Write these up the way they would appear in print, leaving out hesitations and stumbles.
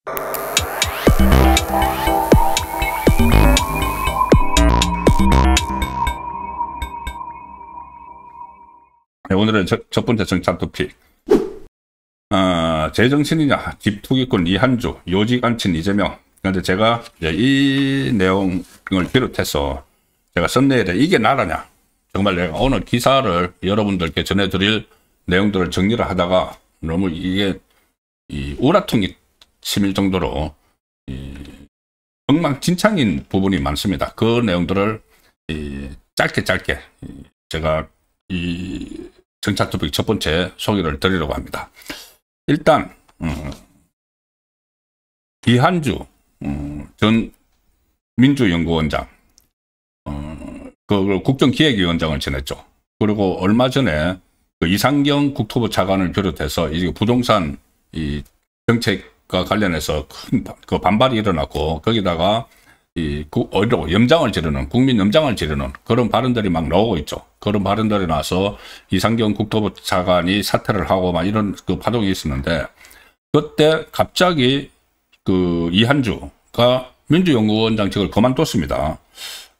네, 오늘은 첫 번째 정착 토픽. 제정신이냐, 딥투기꾼 이한주, 요직 안친 이재명. 그런데 제가 이 내용을 비롯해서 제가 썸네일에 이게 나라냐, 정말 내가 오늘 기사를 여러분들께 전해드릴 내용들을 정리를 하다가 너무 이게 우라통이 치밀 정도로 엉망진창인 부분이 많습니다. 그 내용들을 짧게 제가 이 정착 토픽 첫 번째 소개를 드리려고 합니다. 일단 이한주 전 민주연구원장, 그 국정기획위원장을 지냈죠. 그리고 얼마 전에 그 이상경 국토부 차관을 비롯해서 이게 부동산 이 정책과 관련해서 큰 그 반발이 일어났고, 거기다가 염장을 지르는, 국민 염장을 지르는 그런 발언들이 막 나오고 있죠. 그런 발언들이 나서 이상경 국토부 차관이 사퇴를 하고 막 이런 그 파동이 있었는데, 그때 갑자기 그 이한주가 민주연구원장직을 그만뒀습니다.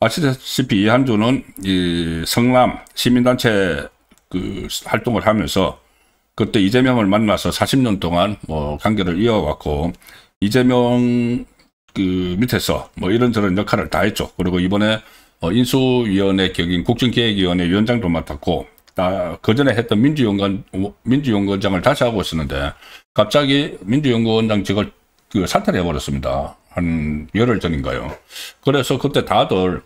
아시다시피 이한주는 이 성남 시민단체 그 활동을 하면서 그때 이재명을 만나서 40년 동안 뭐 관계를 이어왔고, 이재명 그 밑에서 뭐 이런저런 역할을 다 했죠. 그리고 이번에 인수위원회 격인 국정기획위원회 위원장도 맡았고, 그 전에 했던 민주연구원장을 다시 하고 있었는데, 갑자기 민주연구원장직을 그 사퇴를 해버렸습니다. 한 열흘 전인가요. 그래서 그때 다들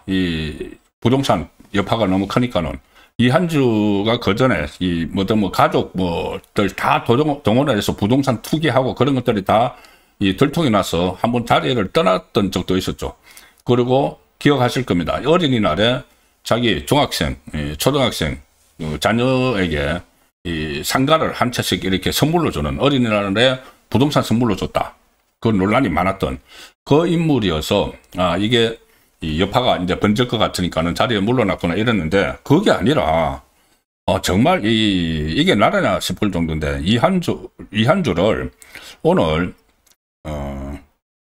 이 부동산 여파가 너무 크니까는 이한주가 그 전에 뭐 가족 뭐들 다 동원을 해서 부동산 투기하고 그런 것들이 다 들통이 나서 한번 자리를 떠났던 적도 있었죠. 그리고 기억하실 겁니다. 어린이날에 자기 중학생, 초등학생 자녀에게 상가를 한 채씩 이렇게 선물로 주는, 어린이날에 부동산 선물로 줬다, 그 논란이 많았던 그 인물이어서 이게 여파가 이제 번질 것 같으니까는 자리에 물러났구나 이랬는데, 그게 아니라 정말 이게 나라냐 싶을 정도인데, 이한주를 오늘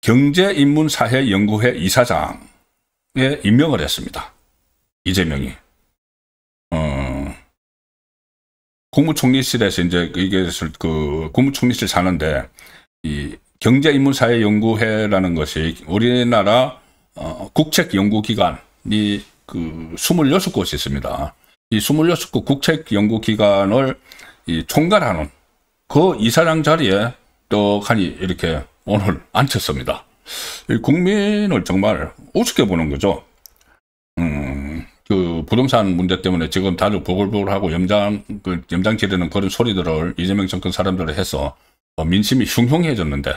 경제인문사회연구회 이사장에 임명을 했습니다. 이재명이. 국무총리실에서 이제 이게 그 국무총리실 사는데, 이 경제인문사회연구회라는 것이 우리나라 국책연구기관이 그 26곳이 있습니다. 이 26곳 국책연구기관을 총괄하는 그 이사장 자리에 떡하니 이렇게 오늘 앉혔습니다. 국민을 정말 우습게 보는 거죠. 그 부동산 문제 때문에 지금 다들 보글보글하고 염장 지르는 그런 소리들을 이재명 정권 사람들을 해서 민심이 흉흉해졌는데,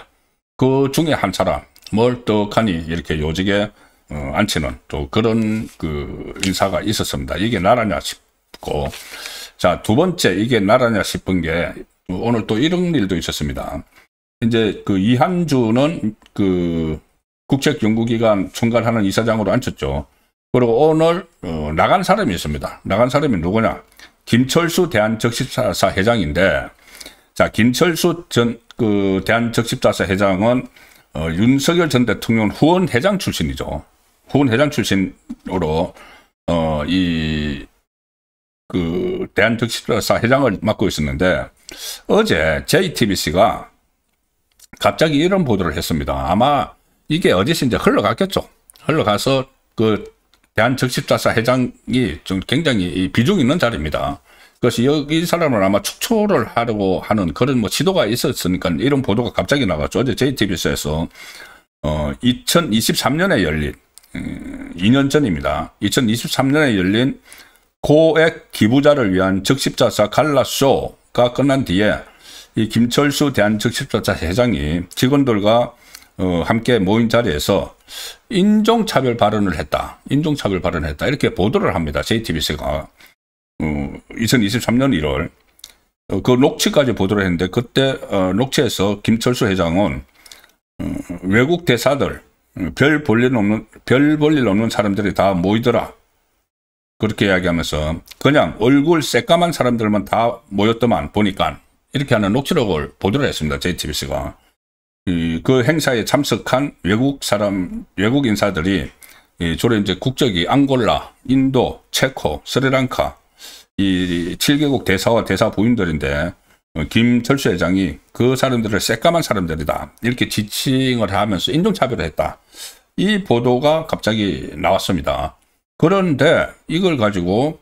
그 중에 한 사람 멀떡하니 이렇게 요직에 앉히는 또 그런 그 인사가 있었습니다. 이게 나라냐 싶고, 자, 두 번째 이게 나라냐 싶은 게 오늘 또 이런 일도 있었습니다. 이제 그 이한주는 그 국책연구기관 총괄하는 이사장으로 앉혔죠. 그리고 오늘 나간 사람이 있습니다. 나간 사람이 누구냐? 김철수 대한적십자사 회장인데, 자, 김철수 전 그 대한적십자사 회장은 윤석열 전 대통령 후원 회장 출신이죠. 후원 회장 출신으로 그 대한적십자사 회장을 맡고 있었는데, 어제 JTBC가 갑자기 이런 보도를 했습니다. 아마 이게 어디서 이제 흘러갔겠죠. 흘러가서 그 대한적십자사 회장이 좀 굉장히 비중 있는 자리입니다. 그래서 이 사람을 아마 축초를 하려고 하는 그런 뭐 시도가 있었으니까 이런 보도가 갑자기 나갔죠. 어제 JTBC에서 2023년에 열린 2년 전입니다. 2023년에 열린 고액 기부자를 위한 적십자사 갈라쇼가 끝난 뒤에 이 김철수 대한적십자사 회장이 직원들과 함께 모인 자리에서 인종차별 발언을 했다. 이렇게 보도를 합니다. JTBC가. 2023년 1월 그 녹취까지 보도를 했는데, 그때 녹취에서 김철수 회장은 외국 대사들 별 볼 일 없는 사람들이 다 모이더라, 그렇게 이야기하면서 그냥 얼굴 새까만 사람들만 다 모였더만 보니까, 이렇게 하는 녹취록을 보도를 했습니다. JTBC가. 그 행사에 참석한 외국 인사들이 주로 이제 국적이 앙골라, 인도, 체코, 스리랑카 이 7개국 대사와 대사 부인들인데 김철수 회장이 그 사람들을 새까만 사람들이다 이렇게 지칭을 하면서 인종차별을 했다. 이 보도가 갑자기 나왔습니다. 그런데 이걸 가지고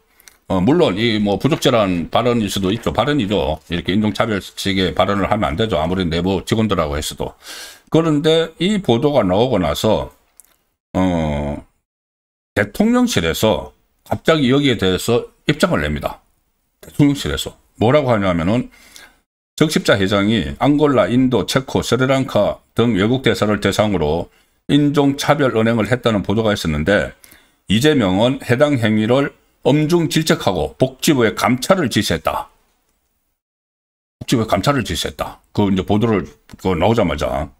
물론 이 뭐 부적절한 발언일 수도 있죠. 발언이죠. 이렇게 인종차별식의 발언을 하면 안 되죠. 아무리 내부 직원들하고 했어도. 그런데 이 보도가 나오고 나서 대통령실에서 갑자기 여기에 대해서 입장을 냅니다. 대통령실에서 뭐라고 하냐면은 적십자 회장이 앙골라, 인도, 체코, 스리랑카 등 외국 대사를 대상으로 인종차별 언행을 했다는 보도가 있었는데 이재명은 해당 행위를 엄중 질책하고 복지부에 감찰을 지시했다. 복지부에 감찰을 지시했다. 그 이제 보도를 나오자마자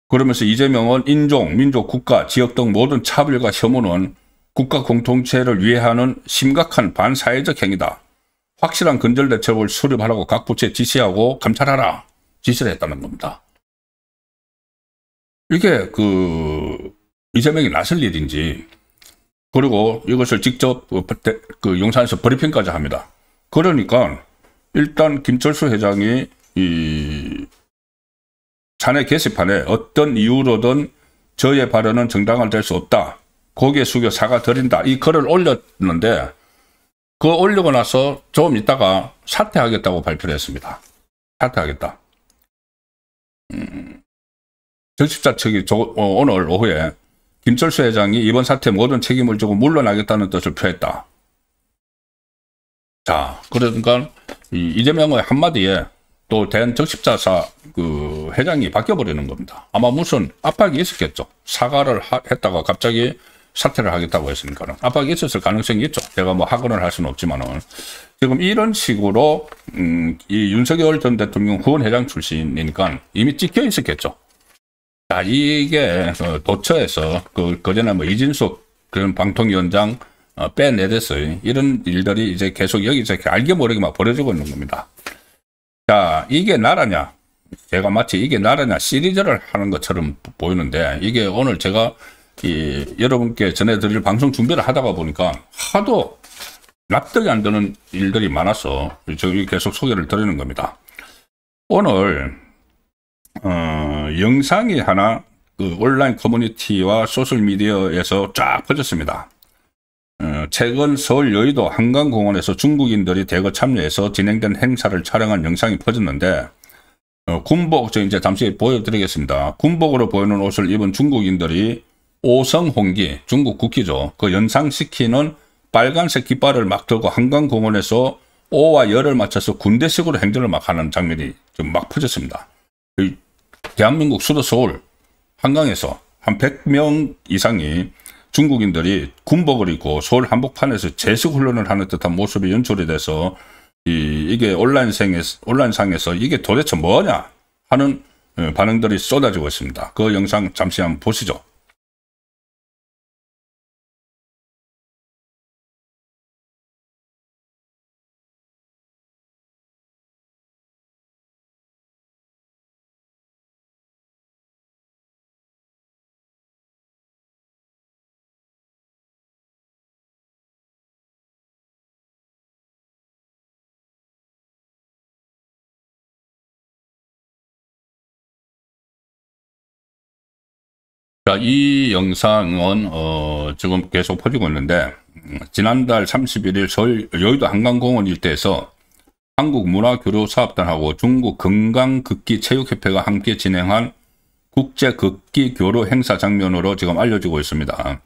그러면서 이재명은 인종, 민족, 국가, 지역 등 모든 차별과 혐오는 국가 공동체를 위해하는 심각한 반사회적 행위다. 확실한 근절 대책을 수립하라고 각 부처에 지시하고 감찰하라. 지시를 했다는 겁니다. 이게 이재명이 나설 일인지 그리고 이것을 직접 그 용산에서 브리핑까지 합니다. 그러니까 일단 김철수 회장이 이 자네 게시판에 어떤 이유로든 저의 발언은 정당화될 수 없다. 고개 숙여 사과드린다. 이 글을 올렸는데 그거 올리고 나서 좀 있다가 사퇴하겠다고 발표를 했습니다. 사퇴하겠다. 적십자 측이 오늘 오후에 김철수 회장이 이번 사태에 모든 책임을 지고 물러나겠다는 뜻을 표했다. 자, 그러니까 이재명의 한마디에 또 대한적십자사 그 회장이 바뀌어버리는 겁니다. 아마 무슨 압박이 있었겠죠. 사과를 했다가 갑자기 사퇴를 하겠다고 했으니까는 압박이 있었을 가능성이 있죠. 제가 뭐 확언을 할 수는 없지만은 지금 이런 식으로 이 윤석열 전 대통령 후원 회장 출신이니까 이미 찍혀 있었겠죠. 자, 이게 도처에서 그전에 뭐 이진숙 그런 방통위원장 빼내듯이 이런 일들이 이제 계속 여기저기 알게 모르게 막 벌어지고 있는 겁니다. 자, 이게 나라냐? 제가 마치 이게 나라냐 시리즈를 하는 것처럼 보이는데 이게 오늘 제가 여러분께 전해드릴 방송 준비를 하다가 보니까 하도 납득이 안 되는 일들이 많아서 저기 계속 소개를 드리는 겁니다. 오늘 영상이 하나 그 온라인 커뮤니티와 소셜미디어에서 쫙 퍼졌습니다. 최근 서울 여의도 한강공원에서 중국인들이 대거 참여해서 진행된 행사를 촬영한 영상이 퍼졌는데 군복, 저 이제 잠시 보여드리겠습니다. 군복으로 보이는 옷을 입은 중국인들이 오성홍기, 중국 국기죠. 그 연상시키는 빨간색 깃발을 막 들고 한강공원에서 오와 열을 맞춰서 군대식으로 행진을 막 하는 장면이 좀 막 퍼졌습니다. 대한민국 수도 서울 한강에서 한 100명 이상이 중국인들이 군복을 입고 서울 한복판에서 제식 훈련을 하는 듯한 모습이 연출이 돼서 이게 온라인상에서 이게 도대체 뭐냐 하는 반응들이 쏟아지고 있습니다. 그 영상 잠시 한번 보시죠. 자, 이 영상은 지금 계속 퍼지고 있는데 지난달 31일 서울 여의도 한강공원 일대에서 한국문화교류사업단하고 중국 건강극기체육협회가 함께 진행한 국제극기교류 행사 장면으로 지금 알려지고 있습니다.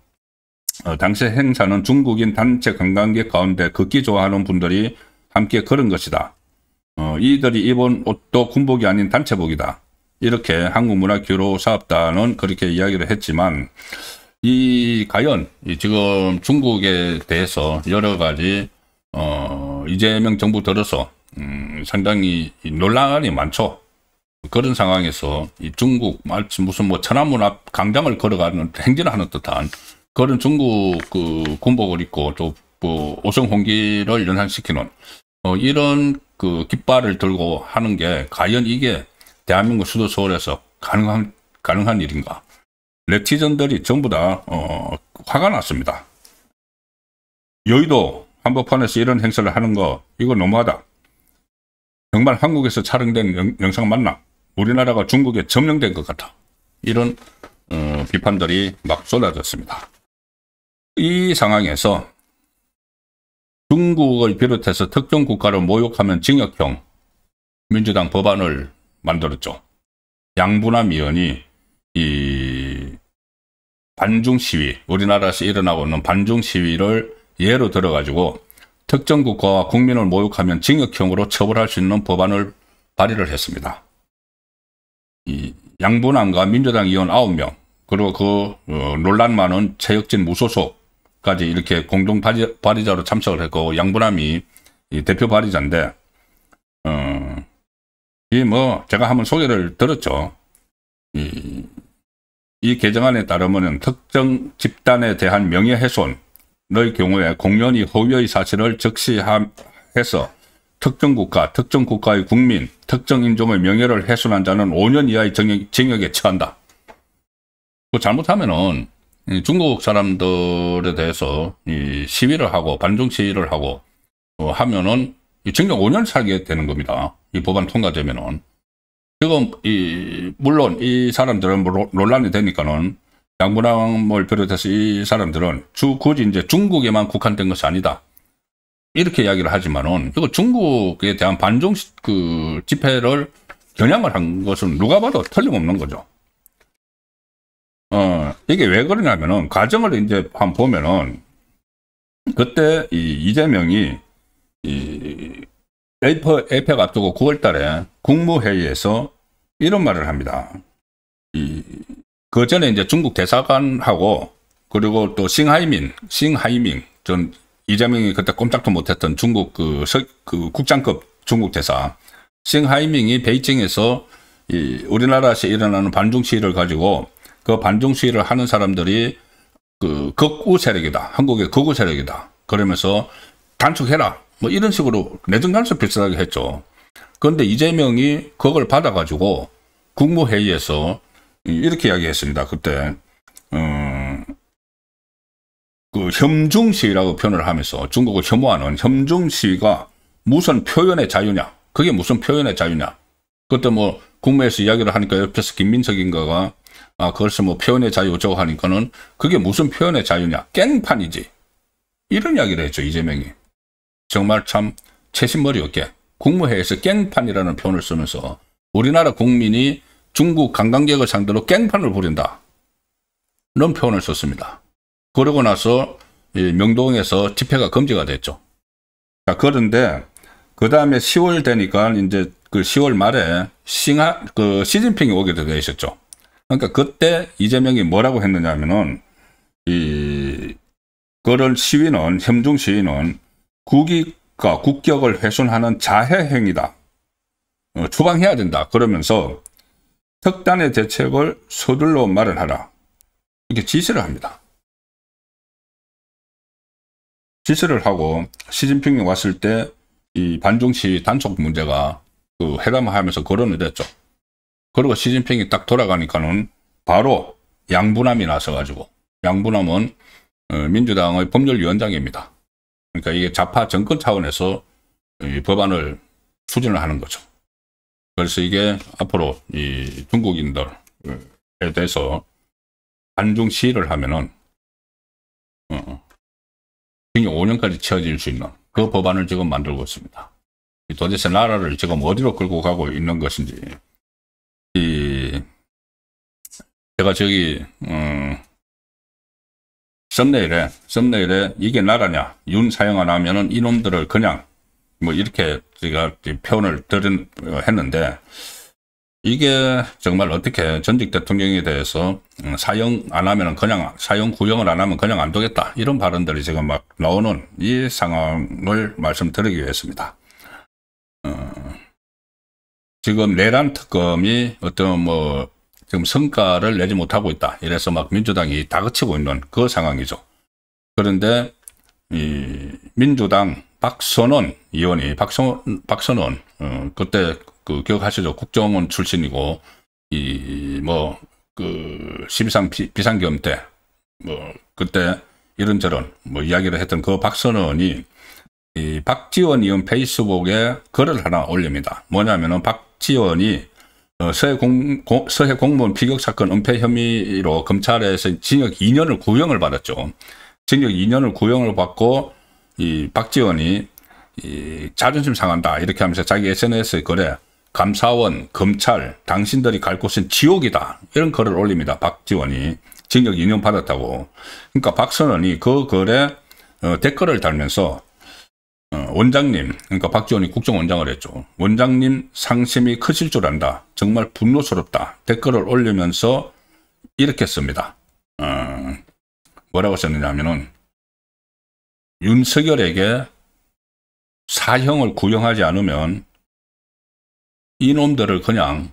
당시 행사는 중국인 단체 관광객 가운데 극기 좋아하는 분들이 함께 걸은 것이다. 이들이 입은 옷도 군복이 아닌 단체복이다. 이렇게 한국문화교류사업단은 그렇게 이야기를 했지만 과연 지금 중국에 대해서 여러 가지 이재명 정부 들어서 상당히 논란이 많죠. 그런 상황에서 이 중국 무슨 뭐 천안문 앞 광장을 걸어가는 행진을 하는 듯한 그런 중국 그 군복을 입고 또 뭐 오성홍기를 연상시키는 이런 그 깃발을 들고 하는 게 과연 이게 대한민국 수도 서울에서 가능한 일인가? 네티즌들이 전부 다 화가 났습니다. 여의도 한복판에서 이런 행사를 하는 거 이거 너무하다. 정말 한국에서 촬영된 영상 맞나? 우리나라가 중국에 점령된 것 같아. 이런 비판들이 막 쏟아졌습니다. 이 상황에서 중국을 비롯해서 특정 국가를 모욕하면 징역형 민주당 법안을 만들었죠. 양분남 의원이 이 반중 시위, 우리나라에서 일어나고 있는 반중 시위를 예로 들어가지고 특정 국가와 국민을 모욕하면 징역형으로 처벌할 수 있는 법안을 발의를 했습니다. 이 양분남과 민주당 의원 9명, 그리고 그 논란 많은 최혁진 무소속까지 이렇게 공동 발의자로 참석을 했고, 양분남이 대표 발의자인데, 제가 한번 소개를 들었죠. 이 개정안에 따르면 특정 집단에 대한 명예훼손의 경우에 공연히 허위의 사실을 적시해서 특정 국가, 특정 국가의 국민, 특정 인종의 명예를 훼손한 자는 5년 이하의 징역에 처한다. 잘못하면은 중국 사람들에 대해서 시위를 하고 반중 시위를 하고 하면은 징역 5년 살게 되는 겁니다. 이 법안 통과되면은. 지금 물론 이 사람들은 논란이 되니까는 양분남을 비롯해서 이 사람들은 굳이 이제 중국에만 국한된 것이 아니다. 이렇게 이야기를 하지만은 이거 중국에 대한 반중 집회를 겨냥을 한 것은 누가 봐도 틀림없는 거죠. 이게 왜 그러냐면은 과정을 이제 한번 보면은 그때 이재명이 에이펙 앞두고 9월 달에 국무회의에서 이런 말을 합니다. 그 전에 이제 중국 대사관하고 그리고 또 싱하이밍 전 이재명이 그때 꼼짝도 못했던 중국 국장급 중국 대사 싱하이밍이 베이징에서 우리나라에서 일어나는 반중 시위를 가지고 그 반중 시위를 하는 사람들이 극우 세력이다. 한국의 극우 세력이다. 그러면서 단축해라. 뭐 이런 식으로 내정 간섭 비슷하게 했죠. 그런데 이재명이 그걸 받아가지고 국무회의에서 이렇게 이야기했습니다. 그때 혐중 시위라고 표현을 하면서 중국을 혐오하는 혐중 시위가 무슨 표현의 자유냐? 그게 무슨 표현의 자유냐? 그때 뭐 국무회의에서 이야기를 하니까 옆에서 김민석인가가 그것을 뭐 표현의 자유 어쩌고 하니까는 그게 무슨 표현의 자유냐? 깽판이지. 이런 이야기를 했죠, 이재명이. 정말 참 채신머리 없게 국무회의에서 깽판이라는 표현을 쓰면서 우리나라 국민이 중국 관광객을 상대로 깽판을 부린다. 이런 표현을 썼습니다. 그러고 나서 명동에서 집회가 금지가 됐죠. 자, 그런데 그 다음에 10월 되니까 이제 그 10월 말에 시진핑이 오게 되셨죠. 그러니까 그때 이재명이 뭐라고 했느냐 하면은 그런 시위는 혐중 시위는 국익과 국격을 훼손하는 자해 행위다. 추방해야 된다. 그러면서 특단의 대책을 서둘러 마련하라. 이렇게 지시를 합니다. 지시를 하고 시진핑이 왔을 때 이 반중 시위 단속 문제가 회담을 하면서 거론이 됐죠. 그리고 시진핑이 딱 돌아가니까는 바로 양분남이 나서가지고 양분남은 민주당의 법률위원장입니다. 그러니까 이게 좌파 정권 차원에서 이 법안을 추진을 하는 거죠. 그래서 이게 앞으로 이 중국인들에 대해서 반중 시위를 하면은 징역 5년까지 처해질 수 있는 그 법안을 지금 만들고 있습니다. 도대체 나라를 지금 어디로 끌고 가고 있는 것인지. 제가 저기 썸네일에 이게 나라냐 윤 사용 안 하면은 이놈들을 그냥 뭐 이렇게 제가 표현을 했는데 이게 정말 어떻게 전직 대통령에 대해서 사형 안 하면은 그냥 사형 구형을 안 하면 그냥 안 되겠다 이런 발언들이 지금 막 나오는 이 상황을 말씀드리기 위해서입니다. 지금 내란 특검이 어떤 뭐 지금 성과를 내지 못하고 있다. 이래서 막 민주당이 다그치고 있는 그 상황이죠. 그런데 이 민주당 박선원 의원이 박선원 그때 기억하시죠? 국정원 출신이고 그 12.3 비상계엄 때, 그때 이런저런 이야기를 했던 그 박선원이 이 박지원 의원 페이스북에 글을 하나 올립니다. 뭐냐면은 박지원이 서해 공무원 피격 사건 은폐 혐의로 검찰에서 징역 2년을 구형을 받았죠. 징역 2년을 구형을 받고 이 박지원이 자존심 상한다 이렇게 하면서 자기 SNS에 글에 감사원, 검찰, 당신들이 갈 곳은 지옥이다 이런 글을 올립니다. 박지원이 징역 2년 받았다고. 그러니까 박선원이 그 글에 댓글을 달면서 원장님, 그러니까 박지원이 국정원장을 했죠. 원장님 상심이 크실 줄 안다. 정말 분노스럽다. 댓글을 올리면서 이렇게 씁니다. 뭐라고 썼느냐 하면은 윤석열에게 사형을 구형하지 않으면 이놈들을 그냥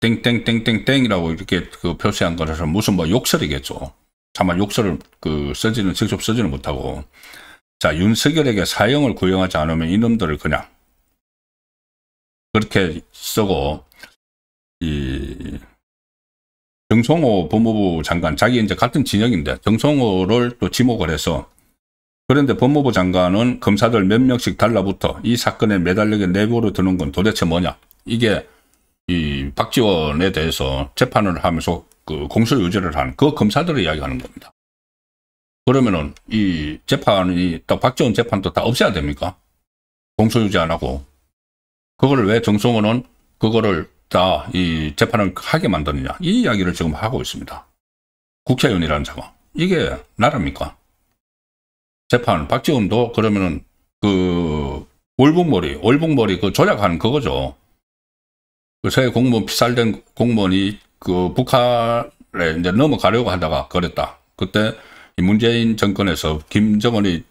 땡땡땡이라고 이렇게 표시한 거라서 무슨 욕설이겠죠. 차마 욕설을 직접 쓰지는 못하고. 자, 윤석열에게 사형을 구형하지 않으면 이놈들을 그냥 그렇게 쓰고, 정성호 법무부 장관, 자기 이제 같은 진영인데 정성호를 또 지목을 해서, 그런데 법무부 장관은 검사들 몇 명씩 달라붙어 이 사건에 매달리게 내부로 드는 건 도대체 뭐냐. 이게 이 박지원에 대해서 재판을 하면서 공소 유지를 한 그 검사들을 이야기하는 겁니다. 그러면은 이 재판이 또 박지원 재판도 다 없애야 됩니까? 공소 유지 안 하고. 그거를 왜 정성호는 그거를 다 이 재판을 하게 만드느냐. 이 이야기를 지금 하고 있습니다. 국회의원이라는 자가. 이게 나라입니까? 재판, 박지원도 그러면은 월북머리 조작하는 그거죠. 서해 공무원 피살된 공무원이 북한에 이제 넘어가려고 하다가 그랬다. 그때 문재인 정권에서 김정은이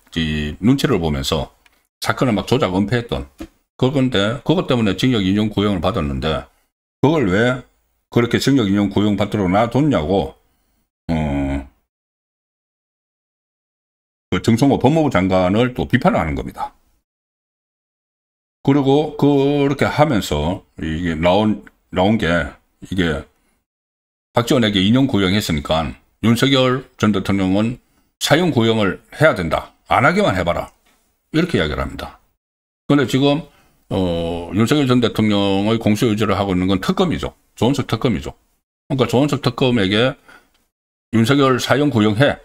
눈치를 보면서 사건을 막 조작 은폐했던 그건데, 그것 때문에 징역 2년 구형을 받았는데, 그걸 왜 그렇게 징역 2년 구형 받도록 놔뒀냐고, 정성호 법무부 장관을 또 비판을 하는 겁니다. 그리고 그렇게 하면서 이게 나온 게, 이게 박지원에게 2년 구형했으니까 윤석열 전 대통령은 사형 구형을 해야 된다. 안 하기만 해봐라. 이렇게 이야기를 합니다. 그런데 지금 윤석열 전 대통령의 공소 유지를 하고 있는 건 특검이죠. 조은석 특검이죠. 그러니까 조은석 특검에게 윤석열 사형 구형해.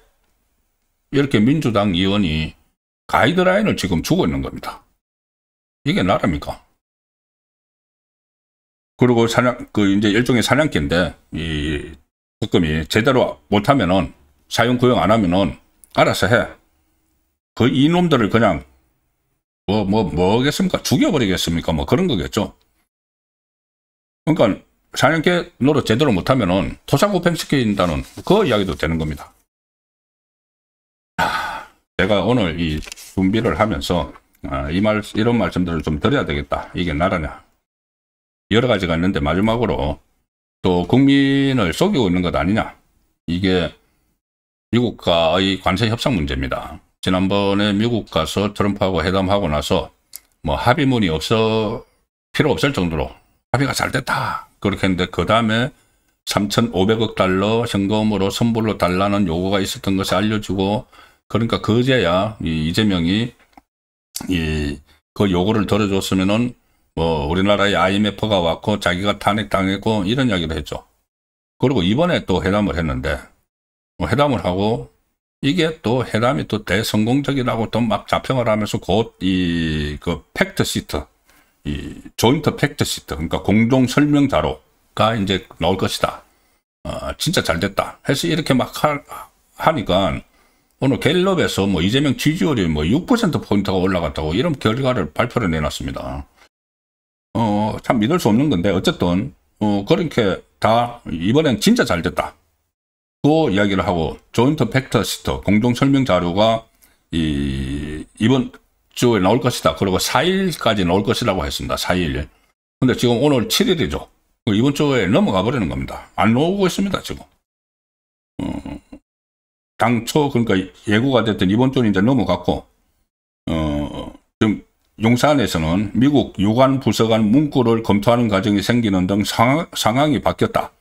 이렇게 민주당 의원이 가이드라인을 지금 주고 있는 겁니다. 이게 나라입니까? 그리고 이제 일종의 사냥개인데, 이 특검이 제대로 못하면은, 사형 구형 안 하면은, 알아서 해. 이놈들을 그냥, 뭐겠습니까? 죽여버리겠습니까? 그런 거겠죠. 그러니까, 사냥개 노릇 제대로 못하면은, 토사구팽시킨다는 그 이야기도 되는 겁니다. 제가 오늘 이 준비를 하면서, 이런 말씀들을 좀 드려야 되겠다. 이게 나라냐. 여러 가지가 있는데 마지막으로 또 국민을 속이고 있는 것 아니냐. 이게 미국과의 관세 협상 문제입니다. 지난번에 미국 가서 트럼프하고 회담하고 나서 합의문이 필요 없을 정도로 합의가 잘 됐다. 그렇게 했는데 그 다음에 3,500억 달러 현금으로 선불로 달라는 요구가 있었던 것이 알려지고, 그러니까 그제야 이재명이 그 요구를 들어줬으면은 우리나라에 IMF가 왔고 자기가 탄핵당했고 이런 이야기를 했죠. 그리고 이번에 또 회담을 했는데 회담을 하고 이게 또 회담이 또 대성공적이라고 또 막 자평을 하면서 곧 그 팩트 시트, 조인트 팩트 시트, 그러니까 공동 설명 자료가 이제 나올 것이다. 진짜 잘 됐다. 해서 이렇게 막 하니까 오늘 갤럽에서 이재명 지지율이 6%포인트가 올라갔다고 이런 결과를 발표를 내놨습니다. 참 믿을 수 없는 건데, 어쨌든, 그렇게 다, 이번엔 진짜 잘 됐다. 그 이야기를 하고, 조인트 팩트 시트, 공동 설명 자료가, 이번 주에 나올 것이다. 그리고 4일까지 나올 것이라고 했습니다. 4일. 근데 지금 오늘 7일이죠. 이번 주에 넘어가 버리는 겁니다. 안 나오고 있습니다, 지금. 당초, 그러니까 예고가 됐던 이번 주는 이제 넘어갔고, 지금 용산에서는 미국 유관 부서 간 문구를 검토하는 과정이 생기는 등 상황이 바뀌었다.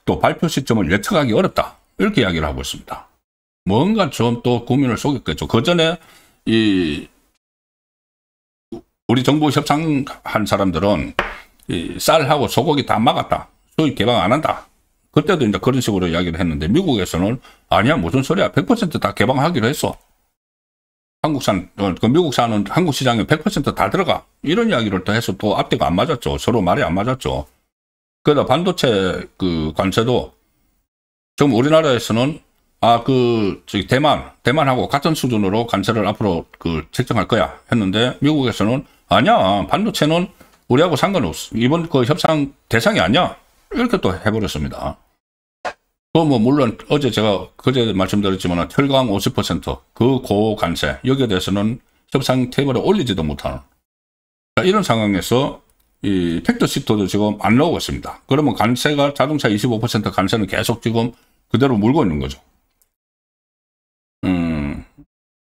또 발표 시점을 예측하기 어렵다. 이렇게 이야기를 하고 있습니다. 뭔가 좀 또 고민을 쏘겠죠. 그 전에 우리 정부 협상한 사람들은 쌀하고 소고기 다 막았다. 수입 개방 안 한다. 그때도 이제 그런 식으로 이야기를 했는데 미국에서는 아니야 무슨 소리야 100% 다 개방하기로 했어. 한국산, 미국산은 한국 시장에 100% 다 들어가. 이런 이야기를 또 해서 또 앞뒤가 안 맞았죠. 서로 말이 안 맞았죠. 그러다 반도체 그 관세도 지금 우리나라에서는 저기 대만하고 같은 수준으로 관세를 앞으로 책정할 거야 했는데 미국에서는 아니야. 반도체는 우리하고 상관없어. 이번 그 협상 대상이 아니야. 이렇게 또 해버렸습니다. 또 물론 어제 제가 그제 말씀드렸지만 철강 50% 그 고관세 여기에 대해서는 협상 테이블에 올리지도 못하는 이런 상황에서 이 팩트시트도 지금 안 나오고 있습니다. 그러면 관세가 자동차 25% 관세는 계속 지금 그대로 물고 있는 거죠.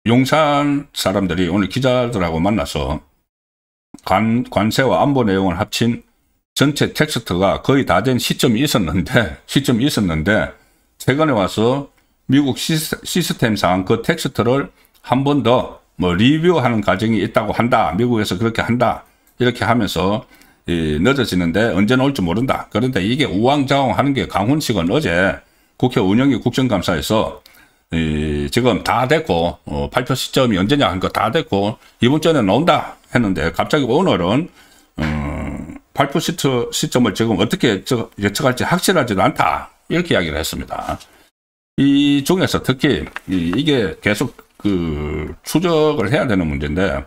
용산 사람들이 오늘 기자들하고 만나서 관세와 안보 내용을 합친 전체 텍스트가 거의 다 된 시점이 있었는데 최근에 와서 미국 시스템상 그 텍스트를 한 번 더 리뷰하는 과정이 있다고 한다. 미국에서 그렇게 한다. 이렇게 하면서 늦어지는데 언제 나올지 모른다. 그런데 이게 우왕좌왕하는 게 강훈식은 어제 국회 운영위 국정감사에서 지금 다 됐고 발표 시점이 언제냐 한 거 다 됐고 이번 주에 나온다 했는데 갑자기 오늘은 발표 시점을 지금 어떻게 예측할지 확실하지도 않다. 이렇게 이야기를 했습니다. 이 중에서 특히 이게 계속 추적을 해야 되는 문제인데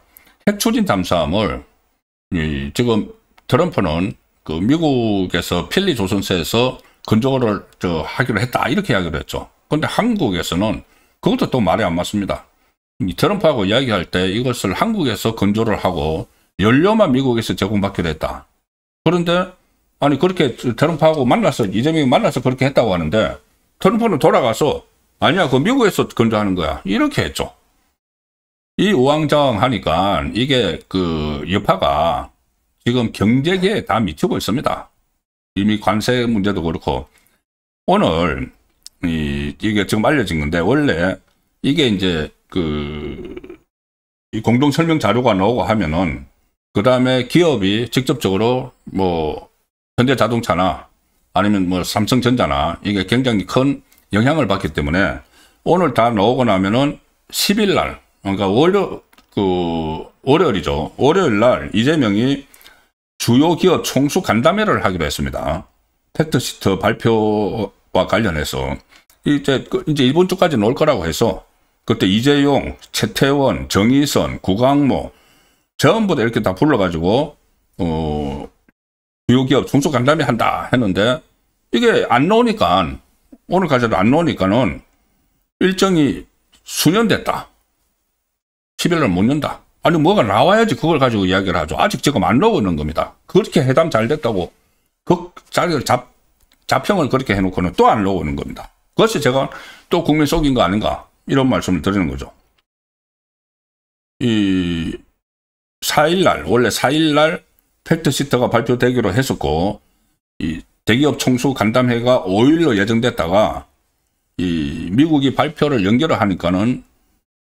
핵 추진 잠수함을 지금 트럼프는 미국에서 필리 조선소에서 건조를 하기로 했다. 이렇게 이야기를 했죠. 근데 한국에서는 그것도 또 말이 안 맞습니다. 트럼프하고 이야기할 때 이것을 한국에서 건조를 하고 연료만 미국에서 제공받기로 했다. 그런데 아니 그렇게 트럼프하고 만나서 이재명이 만나서 그렇게 했다고 하는데 트럼프는 돌아가서 아니야 그 미국에서 건조하는 거야 이렇게 했죠. 이 우왕좌왕하니까 이게 여파가 지금 경제계에 다 미치고 있습니다. 이미 관세 문제도 그렇고 오늘 이게 지금 알려진 건데 원래 이게 이제 이 공동 설명 자료가 나오고 하면은 그 다음에 기업이 직접적으로 현대자동차나 아니면 삼성전자나 이게 굉장히 큰 영향을 받기 때문에 오늘 다 나오고 나면은 10일 날 그러니까 월요일이죠. 월요일 날 이재명이 주요 기업 총수 간담회를 하기로 했습니다. 팩트시트 발표와 관련해서 이제 이번 주까지 나올 거라고 해서 그때 이재용, 최태원, 정의선, 구강모 전부 다 이렇게 다 불러가지고 주요 기업 총수 간담회 한다 했는데 이게 안 나오니까 오늘까지도 안 나오니까는 일정이 수년됐다. 10일날 못 연다. 아니 뭐가 나와야지 그걸 가지고 이야기를 하죠. 아직 지금 안 나오고 있는 겁니다. 그렇게 회담 잘 됐다고 자기들 자평을 그렇게 해놓고는 또 안 나오고 있는 겁니다. 그것이 제가 또 국민 속인 거 아닌가 이런 말씀을 드리는 거죠. 이 4일날 원래 4일날 팩트시트가 발표되기로 했었고 이 대기업 총수 간담회가 5일로 예정됐다가 이 미국이 발표를 연결을 하니까는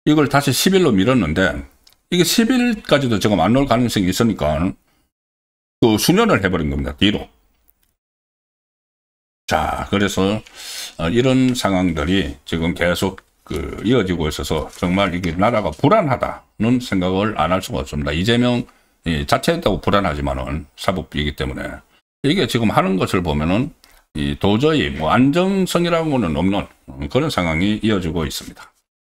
이걸 다시 10일로 미뤘는데 이게 10일까지도 지금 안 나올 가능성이 있으니까 수년을 해버린 겁니다. 뒤로. 자, 그래서 이런 상황들이 지금 계속 이어지고 있어서 정말 이게 나라가 불안하다는 생각을 안 할 수가 없습니다. 이재명 자체도 불안하지만은 사법이기 때문에 이게 지금 하는 것을 보면은 도저히 안정성이라고는 없는 그런 상황이 이어지고 있습니다.